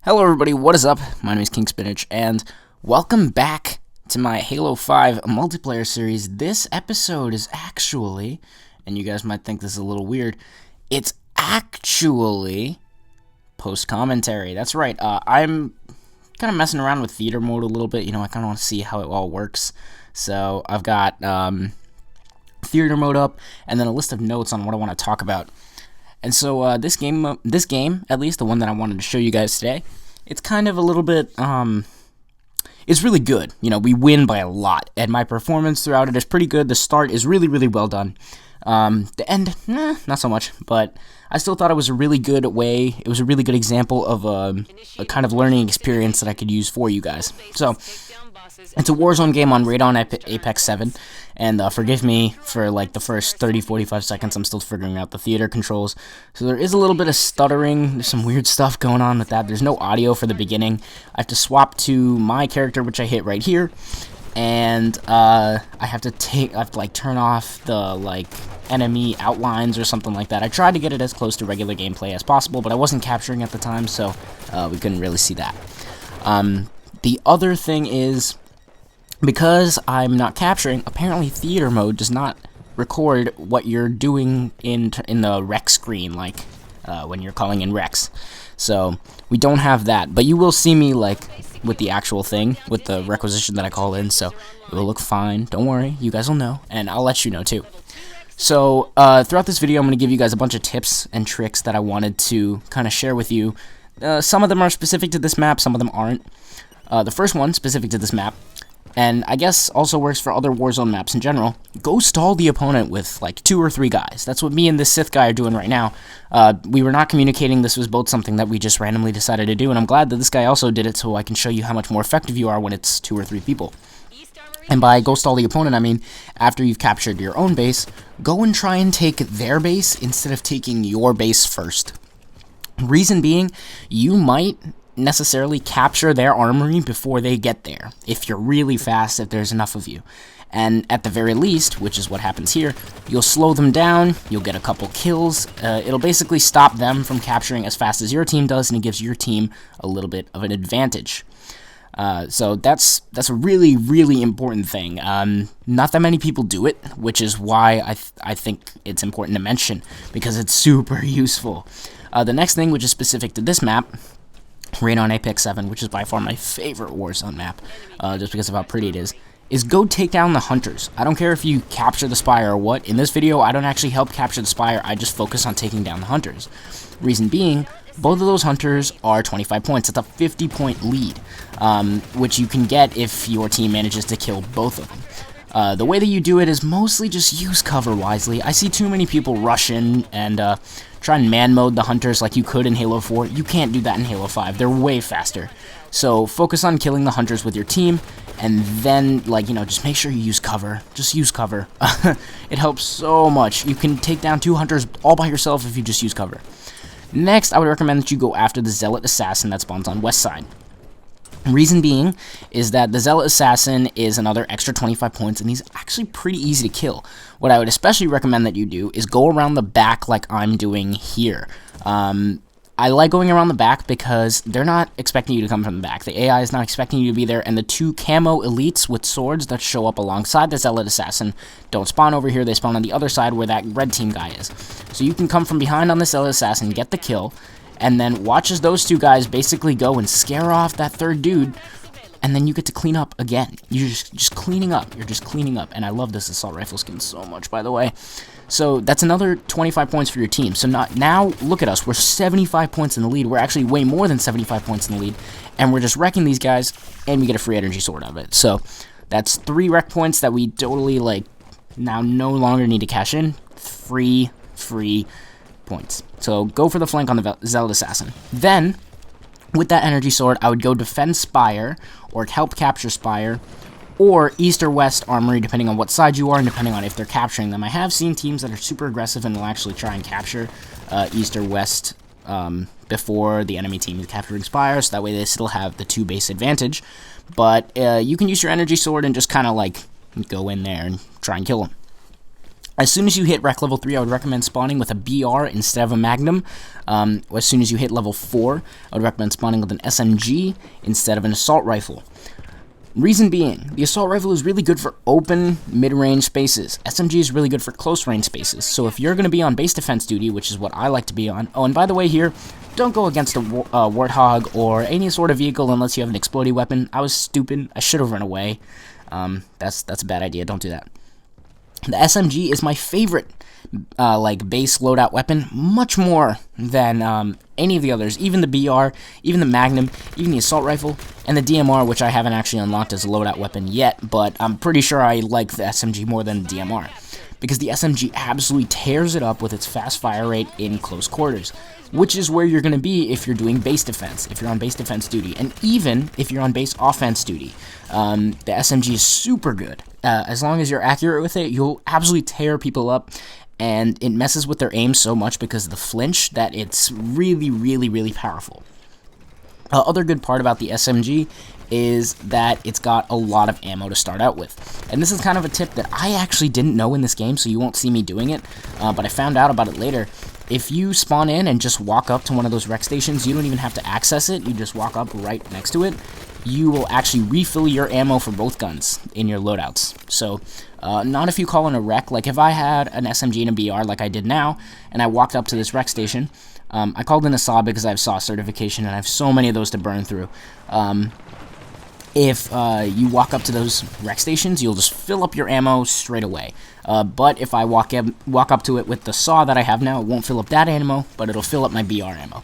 Hello everybody, what is up? My name is Kingspinach, and welcome back to my Halo 5 multiplayer series. This episode is actually, and you guys might think this is a little weird, it's actually post-commentary. That's right, I'm kind of messing around with theater mode a little bit. I kind of want to see how it all works. So I've got theater mode up, and then a list of notes on what I want to talk about. And so this game, at least the one that I wanted to show you guys today, it's kind of a little bit, it's really good. We win by a lot, and my performance throughout it is pretty good. The start is really, really well done. The end, not so much, but I still thought it was a really good way. It was a really good example of a kind of learning experience that I could use for you guys. So it's a Warzone game on Radon Apex 7, and forgive me for like the first 30-45 seconds, I'm still figuring out the theater controls, so there is a little bit of stuttering. There's some weird stuff going on with that. There's no audio for the beginning. I have to swap to my character, which I hit right here, and I have to turn off the enemy outlines or something like that. I tried to get it as close to regular gameplay as possible, but I wasn't capturing at the time, so we couldn't really see that. The other thing is, because I'm not capturing, apparently theater mode does not record what you're doing in the rec screen, when you're calling in recs. So we don't have that, but you will see me with the actual thing, with the requisition that I call in, so it will look fine. Don't worry, you guys will know, and I'll let you know too. So throughout this video, I'm going to give you guys a bunch of tips and tricks that I wanted to kind of share with you. Some of them are specific to this map, some of them aren't. The first one, specific to this map, and I guess also works for other Warzone maps in general, go stall the opponent with 2 or 3 guys. That's what me and this Sith guy are doing right now. We were not communicating. This was both something that we just randomly decided to do, and I'm glad that this guy also did it so I can show you how much more effective you are when it's 2 or 3 people. And by go stall the opponent, I mean after you've captured your own base, go and try and take their base instead of taking your base first. Reason being, you might necessarily capture their armory before they get there, if you're really fast, if there's enough of you. And at the very least, which is what happens here, you'll slow them down, you'll get a couple kills, it'll basically stop them from capturing as fast as your team does, and it gives your team a little bit of an advantage. So that's a really, really important thing. Not that many people do it, which is why I think it's important to mention, because it's super useful. The next thing, which is specific to this map, Radon Apex 7, which is by far my favorite Warzone map, just because of how pretty it is go take down the hunters. I don't care if you capture the spire or what. In this video, I don't actually help capture the spire, I just focus on taking down the hunters. Reason being, both of those hunters are 25 points. That's a 50-point lead, which you can get if your team manages to kill both of them. The way that you do it is mostly just use cover wisely. I see too many people rush in and try and man mode the hunters like you could in Halo 4. You can't do that in Halo 5. They're way faster. So focus on killing the hunters with your team, and then just make sure you use cover. Just use cover. It helps so much. You can take down 2 hunters all by yourself if you just use cover. Next, I would recommend that you go after the Zealot Assassin that spawns on West Side. Reason being is that the Zealot Assassin is another extra 25 points, and he's actually pretty easy to kill. What I would especially recommend that you do is go around the back like I'm doing here. I like going around the back because they're not expecting you to come from the back. The AI is not expecting you to be there, and the 2 camo elites with swords that show up alongside the Zealot Assassin don't spawn over here. They spawn on the other side where that red team guy is. So you can come from behind on the Zealot Assassin, get the kill, and then watch as those 2 guys basically go and scare off that 3rd dude, and then you get to clean up again. You're just cleaning up. You're just cleaning up, and I love this assault rifle skin so much, by the way. So that's another 25 points for your team. So now look at us. We're 75 points in the lead. We're actually way more than 75 points in the lead, and we're just wrecking these guys, and we get a free energy sword out of it. So that's 3 wreck points that we totally now no longer need to cash in. Free points. So go for the flank on the Zealot Assassin. Then, with that energy sword, I would go defend Spire, or help capture Spire, or east or west armory, depending on what side you are and depending on if they're capturing them. I have seen teams that are super aggressive and will actually try and capture east or west before the enemy team is capturing Spire, so that way they still have the 2 base advantage. But you can use your energy sword and just kind of go in there and try and kill them. As soon as you hit rec level 3, I would recommend spawning with a BR instead of a Magnum. As soon as you hit level 4, I would recommend spawning with an SMG instead of an assault rifle. Reason being, the assault rifle is really good for open, mid-range spaces. SMG is really good for close-range spaces. So if you're going to be on base defense duty, which is what I like to be on... Oh, and by the way here, don't go against a Warthog or any sort of vehicle unless you have an exploding weapon. I was stupid. I should have run away. That's a bad idea. Don't do that. The SMG is my favorite, base loadout weapon, much more than any of the others, even the BR, even the Magnum, even the assault rifle, and the DMR, which I haven't actually unlocked as a loadout weapon yet, but I'm pretty sure I like the SMG more than the DMR, because the SMG absolutely tears it up with its fast fire rate in close quarters, which is where you're going to be if you're doing base defense, if you're on base defense duty, and even if you're on base offense duty. The SMG is super good. As long as you're accurate with it, you'll absolutely tear people up, and it messes with their aim so much because of the flinch that it's really, really, really powerful. Other good part about the SMG is that it's got a lot of ammo to start out with. And this is kind of a tip that I actually didn't know in this game, so you won't see me doing it, but I found out about it later. If you spawn in and just walk up to one of those rec stations, you don't even have to access it, you just walk up right next to it. You will actually refill your ammo for both guns in your loadouts. So, not if you call in a rec. Like, if I had an SMG and a BR like I did now, and I walked up to this rec station, I called in a SAW because I have SAW certification, and I have so many of those to burn through. If you walk up to those rec stations, you'll just fill up your ammo straight away. But if I walk up to it with the SAW that I have now, it won't fill up that ammo, but it'll fill up my BR ammo.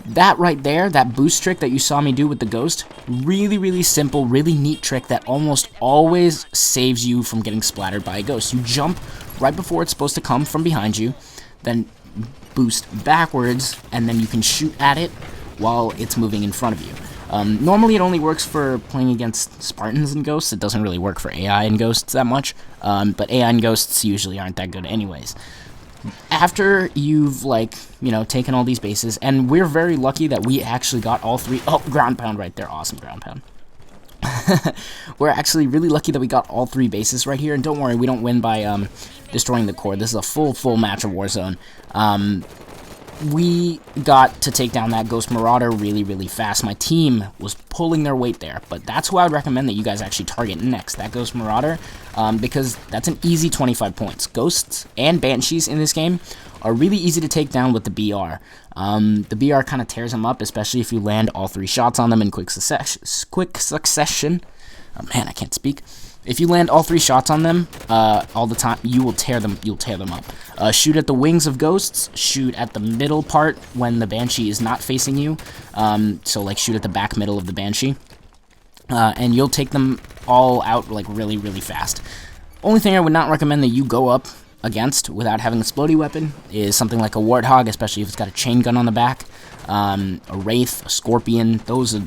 That right there, that boost trick that you saw me do with the Ghost, really, really simple, really neat trick that almost always saves you from getting splattered by a Ghost. You jump right before it's supposed to come from behind you, then boost backwards, and then you can shoot at it while it's moving in front of you. Normally it only works for playing against Spartans and Ghosts. It doesn't really work for AI and Ghosts that much, but AI and Ghosts usually aren't that good anyways. After you've, taken all these bases, and we're very lucky that we actually got all three... Oh, ground pound right there. Awesome ground pound. We're actually really lucky that we got all three bases right here, and don't worry, we don't win by destroying the core. This is a full match of Warzone. We got to take down that Ghost Marauder really, really fast. My team was pulling their weight there, but that's who I would recommend that you guys actually target next, that Ghost Marauder, because that's an easy 25 points. Ghosts and Banshees in this game are really easy to take down with the BR. The BR kind of tears them up, especially if you land all three shots on them in quick succession. Oh man, I can't speak. If you land all three shots on them all the time, you will tear them. You'll tear them up. Shoot at the wings of Ghosts. Shoot at the middle part when the Banshee is not facing you. So shoot at the back middle of the Banshee, and you'll take them all out really, really fast. Only thing I would not recommend that you go up against without having a exploding weapon is something like a Warthog, especially if it's got a chain gun on the back. A Wraith, a Scorpion. Those are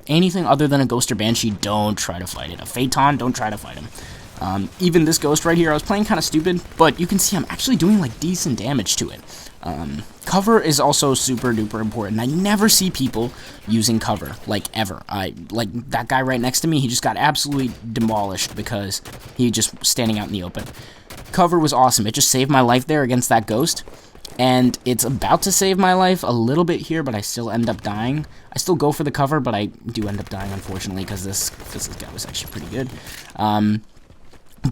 anything other than a Ghost or Banshee, don't try to fight it. A Phaeton, don't try to fight him. Even this Ghost right here, I was playing kind of stupid, but you can see I'm actually doing decent damage to it. Cover is also super duper important. I never see people using cover, ever. That guy right next to me, he just got absolutely demolished because he just standing out in the open. Cover was awesome. It just saved my life there against that Ghost. And it's about to save my life a little bit here, but I still end up dying. I still go for the cover, but I do end up dying, unfortunately, because this guy was actually pretty good.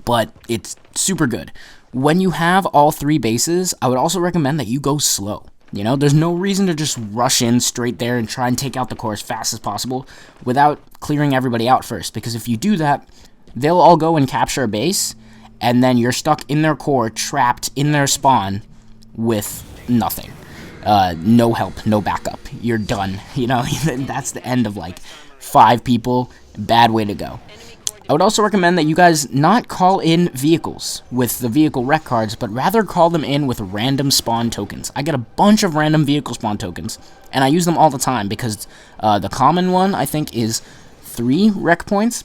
But it's super good. When you have all three bases, I would also recommend that you go slow. There's no reason to just rush in straight there and try and take out the core as fast as possible without clearing everybody out first, because if you do that, they'll all go and capture a base, and then you're stuck in their core, trapped in their spawn, with nothing. No help, no backup. You're done. That's the end of 5 people. Bad way to go. I would also recommend that you guys not call in vehicles with the vehicle rec cards, but rather call them in with random spawn tokens. I get a bunch of random vehicle spawn tokens, and I use them all the time because the common one, I think, is 3 rec points.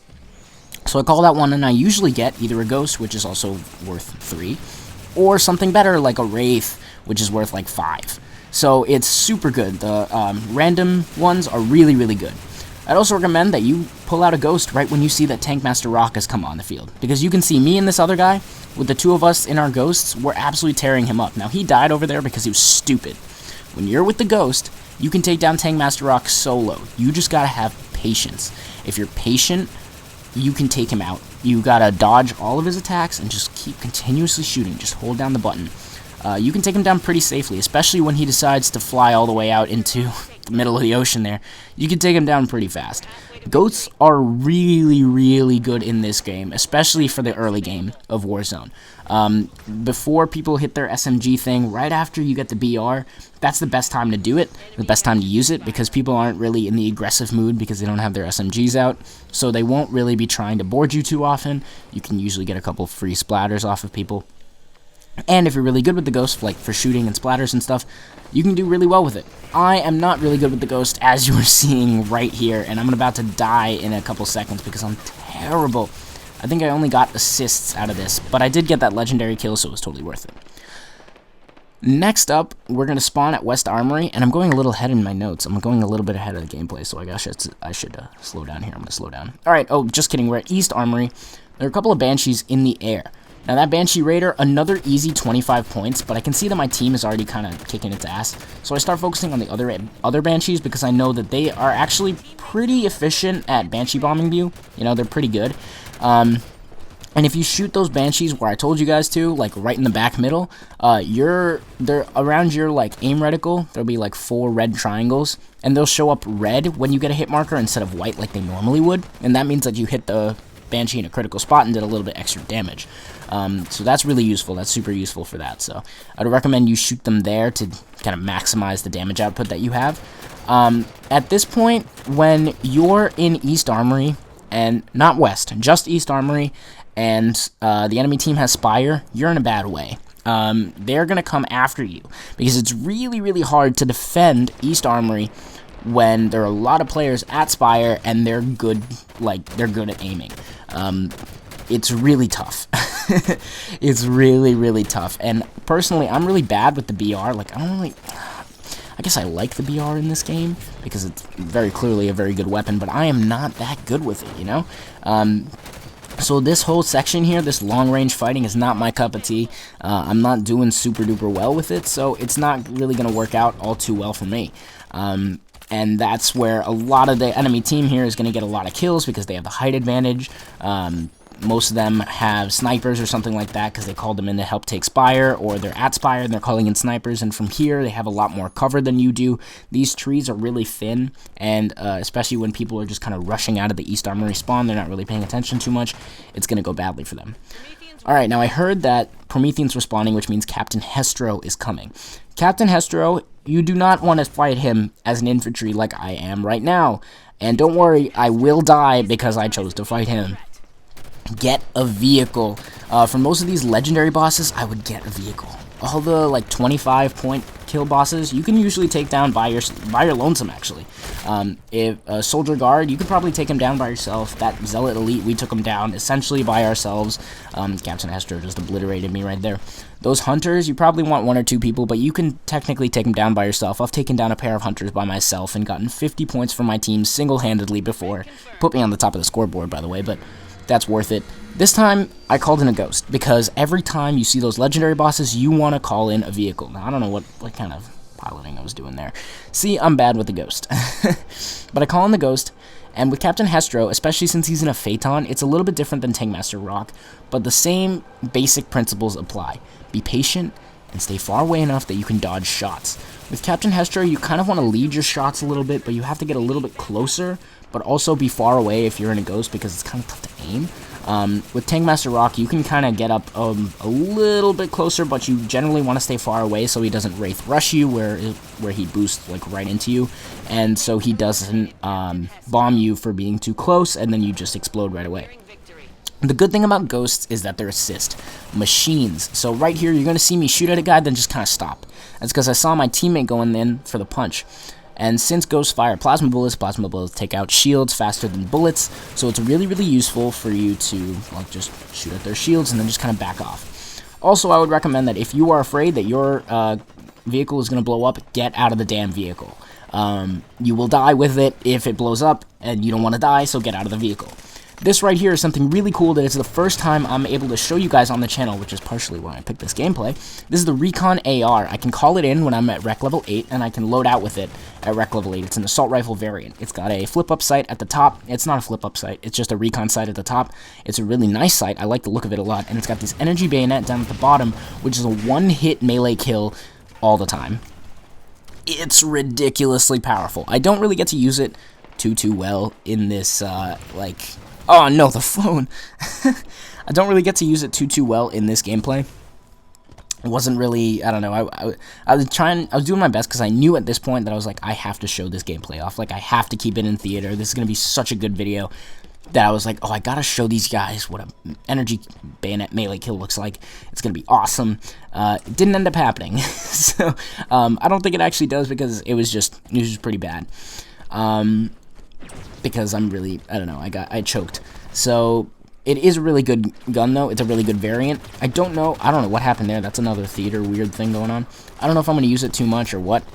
So I call that one, and I usually get either a Ghost, which is also worth 3, or something better like a Wraith, which is worth 5. So it's super good. The random ones are really, really good. I'd also recommend that you pull out a ghost right when you see that Tankmaster Rock has come on the field, because you can see me and this other guy, with the two of us in our ghosts, we're absolutely tearing him up. Now, he died over there because he was stupid. When you're with the ghost, you can take down Tankmaster Rock solo. You just gotta have patience. If you're patient, you can take him out. You gotta dodge all of his attacks and just keep continuously shooting. Just hold down the button. You can take him down pretty safely, especially when he decides to fly all the way out into the middle of the ocean there. You can take him down pretty fast. Goats are really, really good in this game, especially for the early game of Warzone. Before people hit their SMG thing, right after you get the BR, that's the best time to do it, the best time to use it, because people aren't really in the aggressive mood because they don't have their SMGs out, so they won't really be trying to board you too often. You can usually get a couple free splatters off of people. And if you're really good with the ghost, like for shooting and splatters and stuff, you can do really well with it. I am not really good with the ghost, as you are seeing right here, and I'm about to die in a couple seconds because I'm terrible. I think I only got assists out of this, but I did get that legendary kill, so it was totally worth it. Next up, we're going to spawn at West Armory, and I'm going a little ahead in my notes. I'm going a little bit ahead of the gameplay, so I guess I should slow down here. I'm going to slow down. Alright, oh, just kidding. We're at East Armory. There are a couple of Banshees in the air. Now, that Banshee Raider, another easy 25 points, but I can see that my team is already kind of kicking its ass. So I start focusing on the other Banshees because I know that they are actually pretty efficient at Banshee bombing you. You know, they're pretty good. And if you shoot those Banshees where I told you guys to, like right in the back middle, they're around your like aim reticle, there'll be like 4 red triangles, and they'll show up red when you get a hit marker instead of white like they normally would. And that means that you hit the Banshee in a critical spot and did a little bit extra damage. So that's really useful. That's super useful for that. So I'd recommend you shoot them there to kind of maximize the damage output that you have. At this point, when you're in East Armory, and not West, just East Armory, and the enemy team has Spire, you're in a bad way. They're going to come after you, because it's really, really hard to defend East Armory when there are a lot of players at Spire and they're good, they're good at aiming. It's really tough. It's really, really tough. And personally, I'm really bad with the BR. Like, I guess I like the BR in this game because it's very clearly a very good weapon, but I am not that good with it, you know? So this whole section here, this long-range fighting, is not my cup of tea. I'm not doing super-duper well with it, so it's not really going to work out all too well for me. And that's where a lot of the enemy team here is going to get a lot of kills because they have the height advantage. Most of them have snipers or something like that because they called them in to help take Spire, or they're at Spire and they're calling in snipers, and from here they have a lot more cover than you do. These trees are really thin, and especially when people are just kind of rushing out of the East Armory spawn, they're not really paying attention too much, it's going to go badly for them. Alright, now I heard that Prometheans were spawning, which means Captain Hestro is coming. Captain Hestro, you do not want to fight him as an infantry like I am right now. And don't worry, I will die because I chose to fight him. Get a vehicle. For most of these legendary bosses, I would get a vehicle. All the like 25-point kill bosses, you can usually take down by your lonesome, actually. If a Soldier Guard, you could probably take him down by yourself. That Zealot Elite, we took him down essentially by ourselves. Captain Astro just obliterated me right there. Those Hunters, you probably want 1 or 2 people, but you can technically take them down by yourself. I've taken down a pair of Hunters by myself and gotten 50 points for my team single-handedly before. Put me on the top of the scoreboard, by the way, but that's worth it. This time, I called in a ghost, because every time you see those legendary bosses, you want to call in a vehicle. Now, I don't know what kind of piloting I was doing there. See, I'm bad with the ghost. But I call in the ghost, and with Captain Hestro, especially since he's in a Phaeton, it's a little bit different than Tankmaster Rock, but the same basic principles apply. Be patient, and stay far away enough that you can dodge shots. With Captain Hestro, you kind of want to lead your shots a little bit, but you have to get a little bit closer, but also be far away if you're in a ghost, because it's kind of tough to aim. With Tankmaster Rock, you can kind of get up a little bit closer, but you generally want to stay far away so he doesn't Wraith Rush you, where he boosts like right into you, and so he doesn't bomb you for being too close, and then you just explode right away. The good thing about ghosts is that they're assist machines. So right here, you're going to see me shoot at a guy, then just kind of stop. That's because I saw my teammate going in for the punch. And since ghosts fire plasma bullets take out shields faster than bullets, so it's really, really useful for you to just shoot at their shields and then just kind of back off. Also, I would recommend that if you are afraid that your vehicle is going to blow up, get out of the damn vehicle. You will die with it if it blows up, and you don't want to die, so get out of the vehicle. This right here is something really cool that it's the first time I'm able to show you guys on the channel, which is partially why I picked this gameplay. This is the Recon AR. I can call it in when I'm at rec level 8, and I can load out with it at rec level 8. It's an assault rifle variant. It's got a flip-up sight at the top. It's not a flip-up sight. It's just a recon sight at the top. It's a really nice sight. I like the look of it a lot, and it's got this energy bayonet down at the bottom, which is a one-hit melee kill all the time. It's ridiculously powerful. I don't really get to use it too well in this, oh no, the phone. I don't really get to use it too well in this gameplay. It wasn't really, I don't know, I was doing my best because I knew at this point that I was like, I have to show this gameplay off. Like, I have to keep it in theater. This is going to be such a good video that I was like, oh, I gotta show these guys what an energy bayonet melee kill looks like. It's gonna be awesome. It didn't end up happening. So, I don't think it actually does because it was just pretty bad. Because I'm really, I don't know, I choked. So, it is a really good gun, though. It's a really good variant. I don't know what happened there. That's another theater weird thing going on. I don't know if I'm gonna use it too much or what.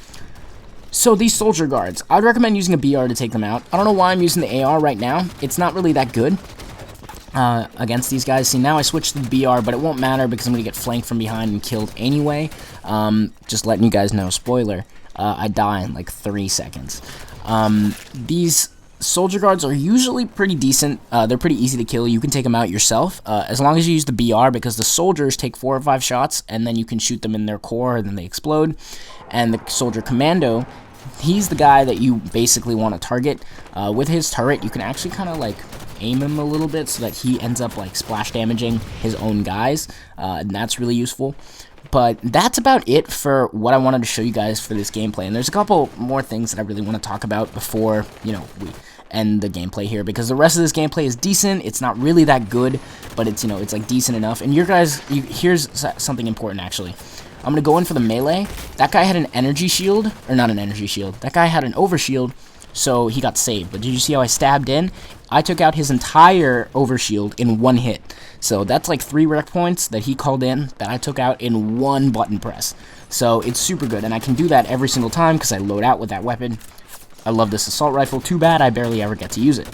So these soldier guards, I'd recommend using a BR to take them out. I don't know why I'm using the AR right now. It's not really that good against these guys. See, now I switched to the BR, but it won't matter because I'm going to get flanked from behind and killed anyway. Just letting you guys know, spoiler, I die in like 3 seconds. These soldier guards are usually pretty decent. They're pretty easy to kill. You can take them out yourself, as long as you use the BR, because the soldiers take 4 or 5 shots, and then you can shoot them in their core, and then they explode. And the soldier commando, he's the guy that you basically want to target. With his turret, you can actually kind of like aim him a little bit so that he ends up like splash damaging his own guys, and that's really useful. But that's about it for what I wanted to show you guys for this gameplay. And there's a couple more things that I really want to talk about before, we end the gameplay here, because the rest of this gameplay is decent. It's not really that good, but it's, it's like decent enough. And here's something important actually. I'm going to go in for the melee. That guy had an energy shield, or not an energy shield. That guy had an overshield, so he got saved. But did you see how I stabbed in? I took out his entire overshield in 1 hit. So that's like 3 rec points that he called in that I took out in 1 button press. So it's super good, and I can do that every single time because I load out with that weapon. I love this assault rifle. Too bad I barely ever get to use it.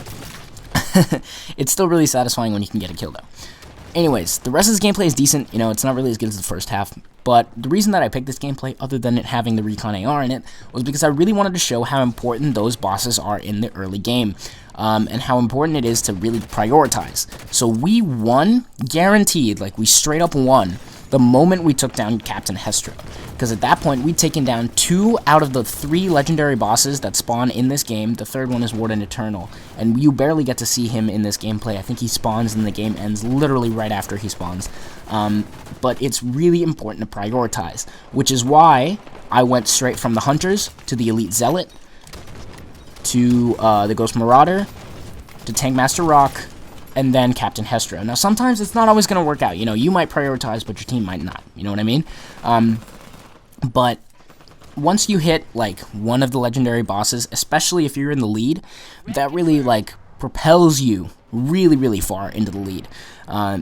It's still really satisfying when you can get a kill, though. Anyways, the rest of this gameplay is decent. It's not really as good as the first half, but the reason that I picked this gameplay, other than it having the Recon AR in it, was because I really wanted to show how important those bosses are in the early game, and how important it is to really prioritize. So we won, guaranteed, like we straight up won, the moment we took down Captain Hestra. Because at that point, we'd taken down 2 out of the 3 legendary bosses that spawn in this game. The third one is Warden Eternal, and you barely get to see him in this gameplay. I think he spawns and the game ends literally right after he spawns. But it's really important to prioritize, which is why I went straight from the Hunters to the Elite Zealot, to the Ghost Marauder, to Tankmaster Rock, and then Captain Hestra. Now, sometimes it's not always going to work out. You might prioritize, but your team might not. You know what I mean? But once you hit, like, one of the legendary bosses, especially if you're in the lead, that really, like, propels you really, really far into the lead.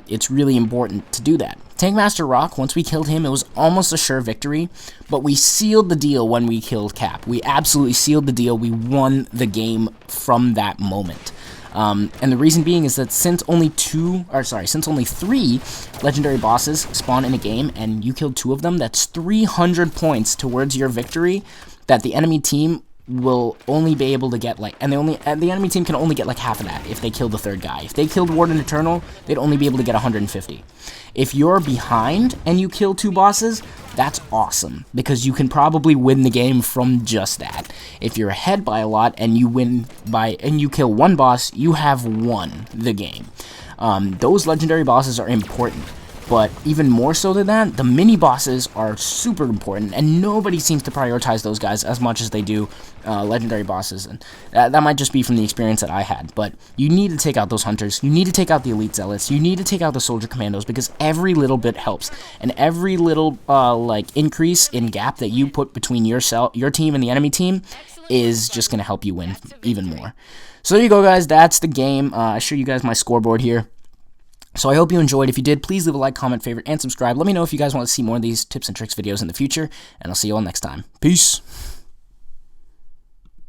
It's really important to do that. Tankmaster Rock, once we killed him, it was almost a sure victory, but we sealed the deal when we killed Cap. We absolutely sealed the deal. We won the game from that moment. And the reason being is that since only 3 legendary bosses spawn in a game and you killed 2 of them, that's 300 points towards your victory that the enemy team will only be able to get, like, and the enemy team can only get like half of that if they kill the 3rd guy. If they killed Warden Eternal, they'd only be able to get 150. If you're behind and you kill 2 bosses, that's awesome, because you can probably win the game from just that. If you're ahead by a lot and you kill 1 boss, you have won the game. Those legendary bosses are important. But even more so than that, the mini-bosses are super important, and nobody seems to prioritize those guys as much as they do legendary bosses. And that might just be from the experience that I had. But you need to take out those hunters, you need to take out the elite zealots, you need to take out the soldier commandos, because every little bit helps. And every little increase in gap that you put between your team and the enemy team is just going to help you win even more. So there you go, guys. That's the game. I show you guys my scoreboard here. So I hope you enjoyed. If you did, please leave a like, comment, favorite, and subscribe. Let me know if you guys want to see more of these tips and tricks videos in the future, and I'll see you all next time. Peace!